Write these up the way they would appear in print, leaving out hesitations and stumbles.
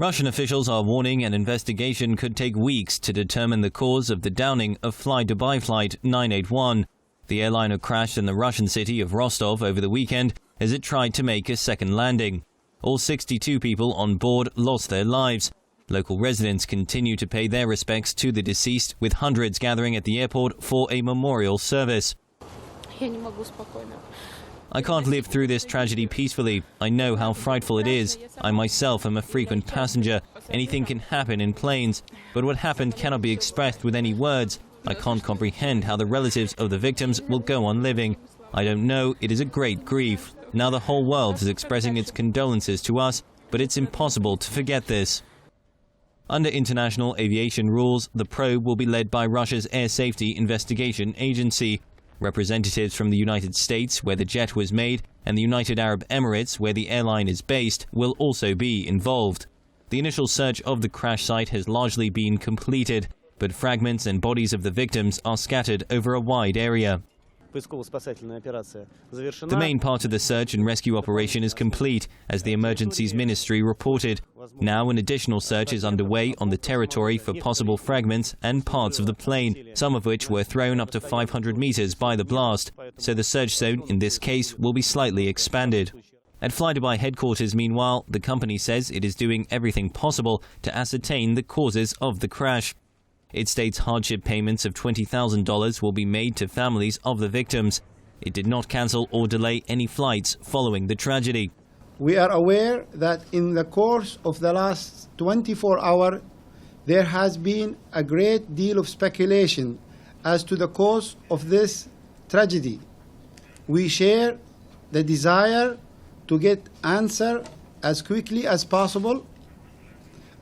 Russian officials are warning an investigation could take weeks to determine the cause of the downing of FlyDubai Flight 981. The airliner crashed in the Russian city of Rostov over the weekend as it tried to make a second landing. All 62 people on board lost their lives. Local residents continue to pay their respects to the deceased, with hundreds gathering at the airport for a memorial service. I can't live through this tragedy peacefully. I know how frightful it is. I myself am a frequent passenger. Anything can happen in planes. But what happened cannot be expressed with any words. I can't comprehend how the relatives of the victims will go on living. I don't know. It is a great grief. Now the whole world is expressing its condolences to us, but it's impossible to forget this. Under international aviation rules, the probe will be led by Russia's Air Safety Investigation Agency. Representatives from the United States, where the jet was made, and the United Arab Emirates, where the airline is based, will also be involved. The initial search of the crash site has largely been completed, but fragments and bodies of the victims are scattered over a wide area. The main part of the search and rescue operation is complete, as the Emergencies Ministry reported. Now an additional search is underway on the territory for possible fragments and parts of the plane, some of which were thrown up to 500 meters by the blast, so the search zone in this case will be slightly expanded. At FlyDubai headquarters, meanwhile, the company says it is doing everything possible to ascertain the causes of the crash. It states hardship payments of $20,000 will be made to families of the victims. It did not cancel or delay any flights following the tragedy. We are aware that in the course of the last 24 hours, there has been a great deal of speculation as to the cause of this tragedy. We share the desire to get answer as quickly as possible.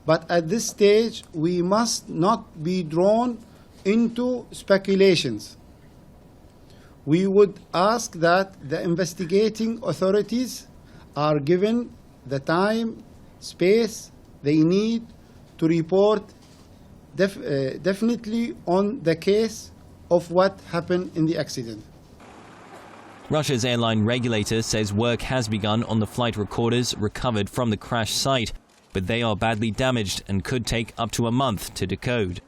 But at this stage, we must not be drawn into speculations. We would ask that the investigating authorities are given the time, space they need to report definitely on the case of what happened in the accident. Russia's airline regulator says work has begun on the flight recorders recovered from the crash site, but they are badly damaged and could take up to a month to decode.